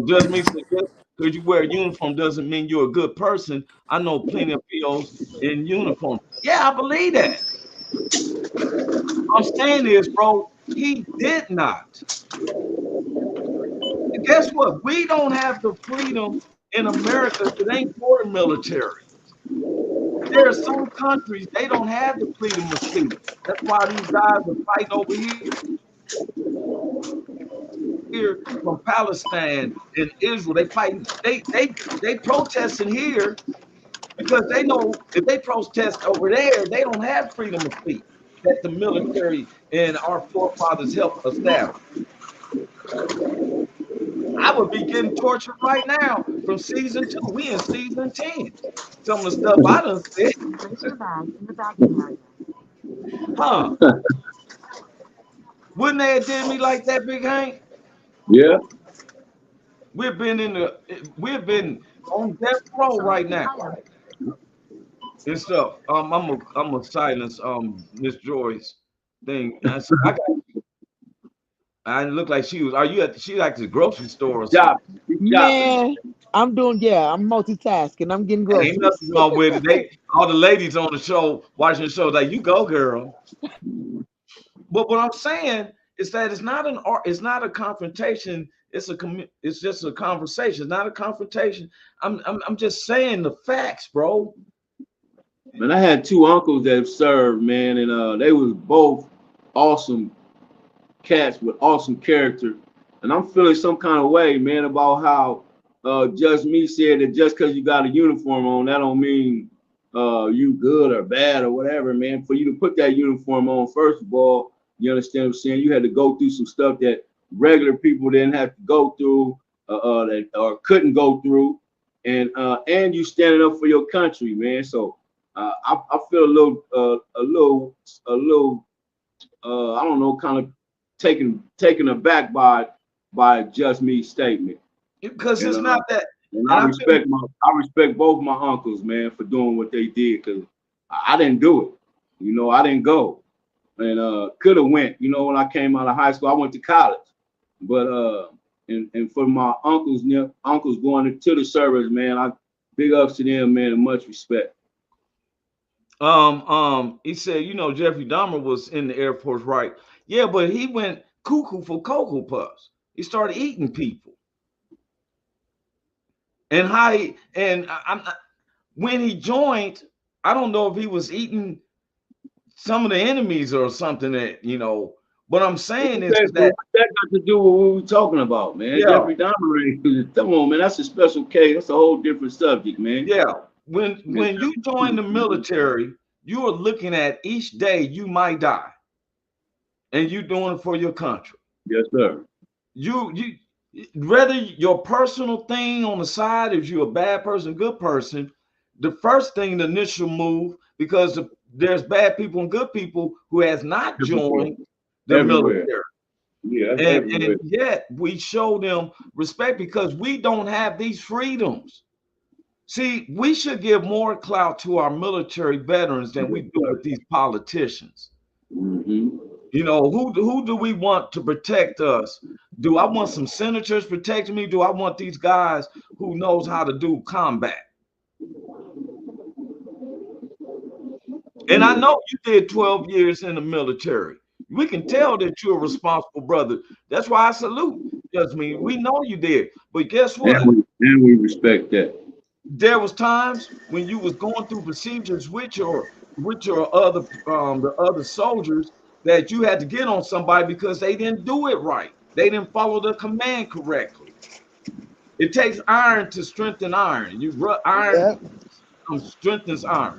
Just means because you wear a uniform doesn't mean you're a good person. I know plenty of POs in uniform. Yeah, I believe that. I'm saying is, bro, he did not. And guess what? We don't have the freedom in America, it ain't for the military. There are some countries they don't have the freedom of speech. That's why these guys are fighting over here from Palestine and Israel. They fighting. They protesting here because they know if they protest over there, they don't have freedom of speech that the military and our forefathers helped establish. I would be getting tortured right now from season 2. We in season 10. Some of the stuff I done said. Place your bag in the bagging area. Huh? Wouldn't they have did me like that, Big Hank? Yeah. We've been on death row right now and stuff. I'm a silence Miss Joy's thing. I look like she was. Are you at? She like the grocery store or something? Job. Job. Man, I'm doing, yeah, I'm multitasking. I'm getting Ain't nothing groceries. wrong with it. They all the ladies on the show watching the show like you go, girl. But what I'm saying is that it's not an art. It's not a confrontation. It's just a conversation. It's not a confrontation. I'm just saying the facts, bro. Man, I had two uncles that served, man, and they was both awesome cats with awesome character. And I'm feeling some kind of way, man, about how Just Me said that just because you got a uniform on, that don't mean you good or bad or whatever, man. For you to put that uniform on, first of all, you understand what I'm saying? You had to go through some stuff that regular people didn't have to go through, that or couldn't go through, and you standing up for your country, man. So I feel a little, I don't know, kind of taken aback by Just Me statement. Because And it's not that. and And I I feel, respect both my uncles, man, for doing what they did, because I didn't do it. You know, I didn't go. And could have went, you know, when I came out of high school. I went to college. But and for my uncles going into the service, man, I big ups to them, man, and much respect. he said, you know, Jeffrey Dahmer was in the Air Force, right? Yeah, but he went cuckoo for Cocoa Puffs. He started eating people. And how he and when he joined, I don't know if he was eating some of the enemies or something that, you know, what I'm saying is Okay, but that, what that got to do with what we were talking about, man? yeah, Jeffrey Dahmer, come on, man, that's a special case. That's a whole different subject, man. yeah. When you join the military, you are looking at each day you might die, and you doing it for your country. Yes, sir. You whether your personal thing on the side, if you're a bad person, good person, the first thing, the initial move, because there's bad people and good people who has not Everywhere. joined the Everywhere. military. Yeah, that's And everywhere. yet we show them respect because we don't have these freedoms. See, we should give more clout to our military veterans than we Yes, do sir. with these politicians. Mm-hmm. You know, who do we want to protect us? Do I want some senators protecting me? Do I want these guys who knows how to do combat? And I Yeah. know you did 12 years in the military. We can tell that you're a responsible brother. That's why I salute. Because I mean, we know you did. But guess what? And we respect that. There was times when you was going through procedures with your other the other soldiers that you had to get on somebody because they didn't do it right. They didn't follow the command correctly. It takes iron to strengthen iron. You rub iron Yep. strengthens iron.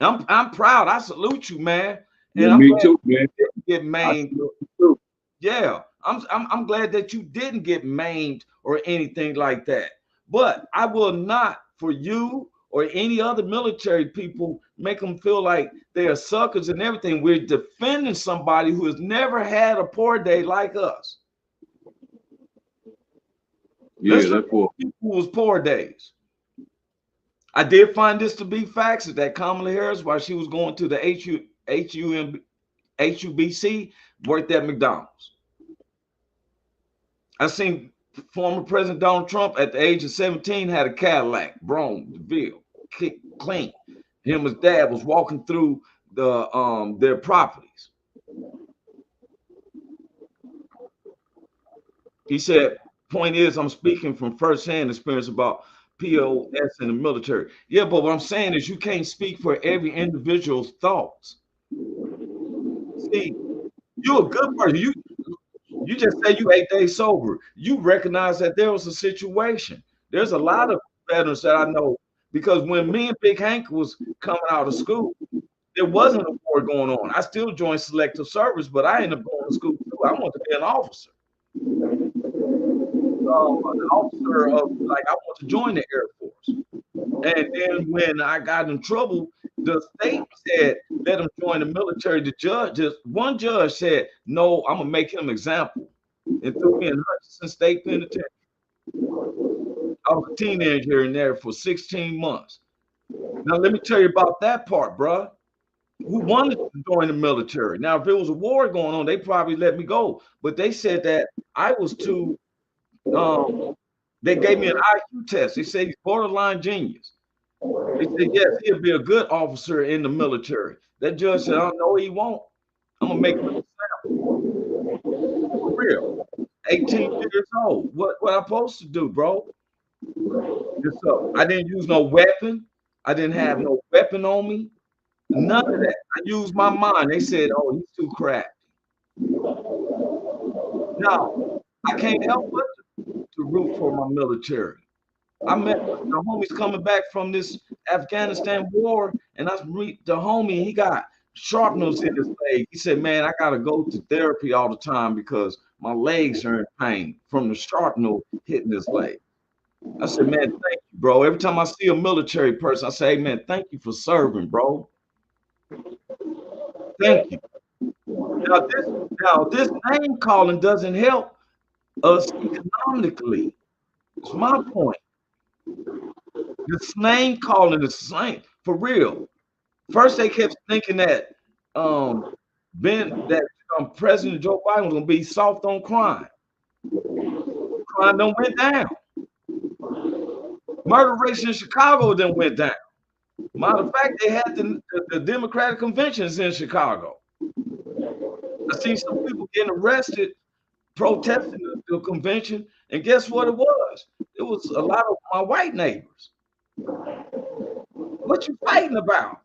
I'm proud. I salute you, man. Yeah, And I'm me glad too, man. you didn't get I maimed. salute you too. Yeah, I'm glad that you didn't get maimed or anything like that. But I will not, for you or any other military people, make them feel like they are suckers and everything. We're defending somebody who has never had a poor day like us. Let's Yeah, look that's at for people who's poor days. I did find this to be facts that Kamala Harris, while she was going to the HUBC, worked at McDonald's. I seen former President Donald Trump at the age of 17 had a Cadillac, Brougham, DeVille, clean. Him and his dad was walking through their properties. He said point is, I'm speaking from firsthand experience about POS in the military. Yeah, but what I'm saying is you can't speak for every individual's thoughts. See, you're a good person. You just say you 8 days sober. You recognize that there was a situation. There's a lot of veterans that I know because when me and Big Hank was coming out of school, there wasn't a war going on. I still joined selective service, but I ended up going to school too. I wanted to be an officer. An officer of like I want to join the Air Force. And then when I got in trouble, the state said let him join the military. The judge, just one judge said, no, I'm gonna make him an example, and threw me in Hutchinson State Penitentiary. I was a teenager in there for 16 months. Now let me tell you about that part, bruh. Who wanted to join the military? Now, if there was a war going on, they probably let me go. But they said that I was too. They gave me an IQ test. They said he's borderline genius. They said, yes, he'll be a good officer in the military. That judge said, oh, no, he won't. I'm going to make him an example. For real. 18 years old. What I supposed to do, bro? So I didn't use no weapon. I didn't have no weapon on me. None of that. I used my mind. They said, oh, he's too crafty. Now, I can't help but to root for my military. I met the homies coming back from this Afghanistan war, and I meet the homie. He got sharpnels in his leg. He said, "Man, I gotta go to therapy all the time because my legs are in pain from the sharpnel hitting his leg." I said, "Man, thank you, bro." Every time I see a military person, I say, "Hey, man, thank you for serving, bro. Thank you." Now this name calling doesn't help us economically. It's my point. This name calling is same for real. First, they kept thinking that President Joe Biden was gonna be soft on crime. Crime done went down. Murder rates in Chicago done went down. Matter of fact, they had the Democratic conventions in Chicago. I see some people getting arrested protesting the convention, and guess what it was? It was a lot of my white neighbors. What you fighting about?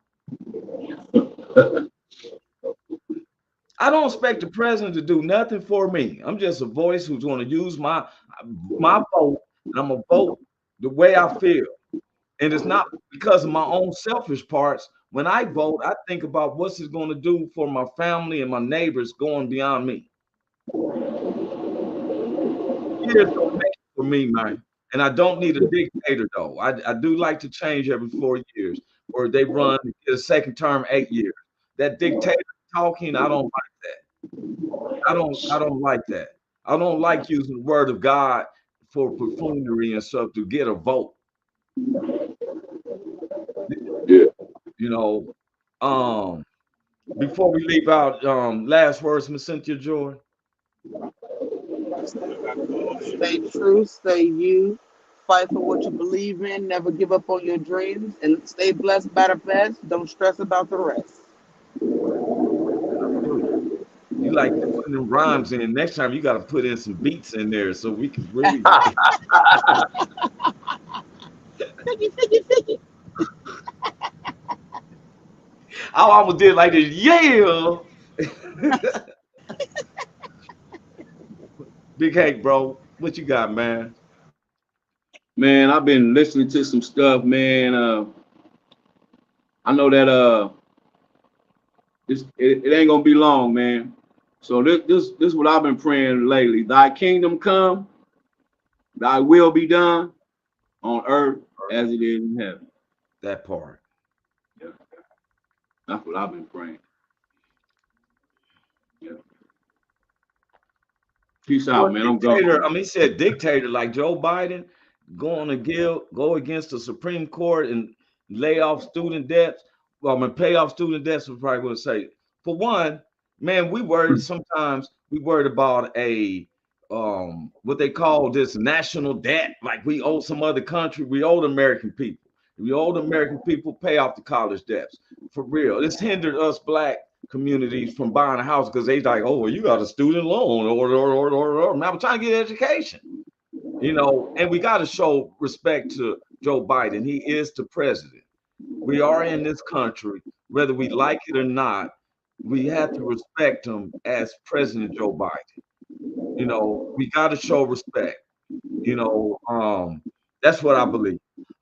I don't expect the president to do nothing for me. I'm just a voice who's going to use my vote, and I'm gonna vote the way I feel. And it's not because of my own selfish parts. When I vote, I think about what's it going to do for my family and my neighbors going beyond me. Years don't make it for me, man. And I don't need a dictator, though. I do like to change every 4 years, or they run to get a second term 8 years. That dictator talking, I don't like that. I don't like that. I don't like using the word of God for buffoonery and stuff to get a vote. Yeah. You know, before we leave out, last words, Miss Cynthia Joy. Stay true, stay you, fight for what you believe in, never give up on your dreams, and stay blessed by the best. Don't stress about the rest. You like putting them rhymes in. Next time you got to put in some beats in there so we can really. I almost did like this. Yeah. Big Hank, bro. What you got, man? Man, I've been listening to some stuff, man. I know that it ain't gonna be long, man. So this is what I've been praying lately. Thy kingdom come, thy will be done on earth as it is in heaven. That part. Yeah. That's what I've been praying. Yeah. Peace out, man. I'm Dictator, going. he said dictator like Joe Biden going to go against the Supreme Court and lay off student debts. Well, I'm gonna pay off student debts. I'm probably gonna say, for one, man, we worried about a what they call this national debt, like we owe some other country. We owe the American people. We owe the American people pay off the college debts. For real. It's hindered us black communities from buying a house because they like, oh, well, you got a student loan or man, I'm trying to get education. You know, and we got to show respect to Joe Biden. He is the president. We are in this country, whether we like it or not. We have to respect him as President Joe Biden. You know, we got to show respect. You know, that's what I believe.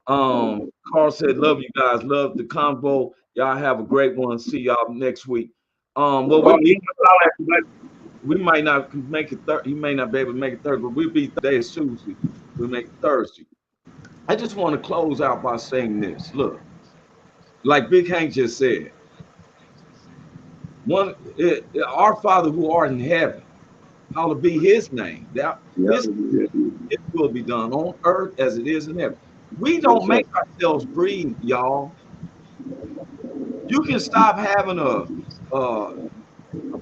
Carl said, "Love you guys, love the convo. Y'all have a great one. See y'all next week." Well, Oh, yeah, I like we might not make it. You may not be able to make it Thursday, but we'll be today is Tuesday. We make it Thursday. I just want to close out by saying this. Look, like Big Hank just said, our Father who art in heaven, hallowed be His name. That His will be done on earth as it is in heaven. We don't make ourselves breathe, y'all. You can stop having a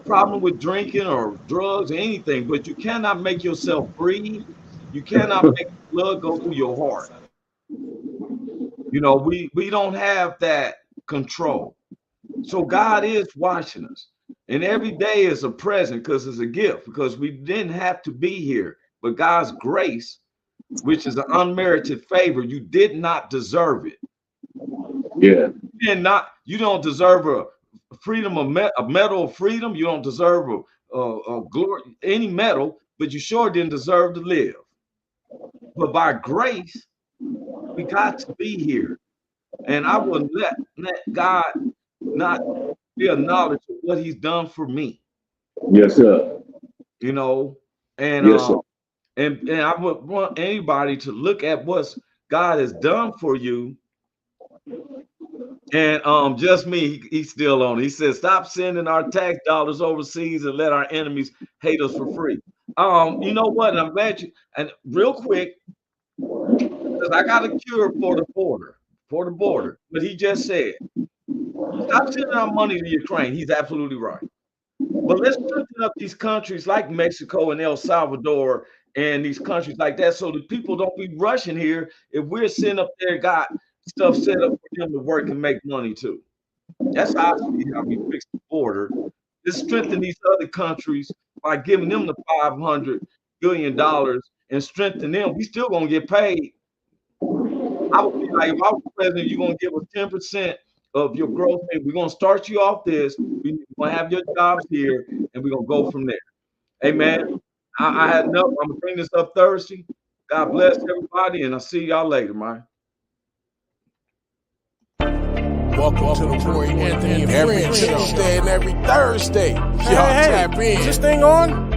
problem with drinking or drugs or anything, but you cannot make yourself breathe. You cannot make blood go through your heart. You know, we don't have that control. So God is watching us. And every day is a present because it's a gift, because we didn't have to be here. But God's grace, which is an unmerited favor, you did not deserve it. Yeah. You don't deserve a freedom, a medal of freedom. You don't deserve a glory, any medal, but you sure didn't deserve to live. But by grace, we got to be here. And I will let God not be a knowledge of what He's done for me. Yes, sir. You know, and yes, sir. And I would want anybody to look at what God has done for you. And just me, he's still on. He says, stop sending our tax dollars overseas and let our enemies hate us for free. You know what? And I'm glad you, and real quick, because I got a cure for the border. But he just said, stop sending our money to Ukraine. He's absolutely right. But let's strengthen up these countries like Mexico and El Salvador and these countries like that, so that people don't be rushing here. If we're sitting up there, got stuff set up for them to work and make money too. That's how I see how we fix the border. Let's strengthen these other countries by giving them the $500 billion and strengthen them. We still gonna get paid. I would be like, if I was president, you're gonna give us 10% of your growth, and we're gonna start you off this. We're gonna have your jobs here, and we're gonna go from there. Hey man, I had enough. I'm gonna bring this up Thursday. God bless everybody, and I'll see y'all later, man. Welcome to the Roy Anthony every Tuesday and every Thursday. Y'all tap in. Is this thing on?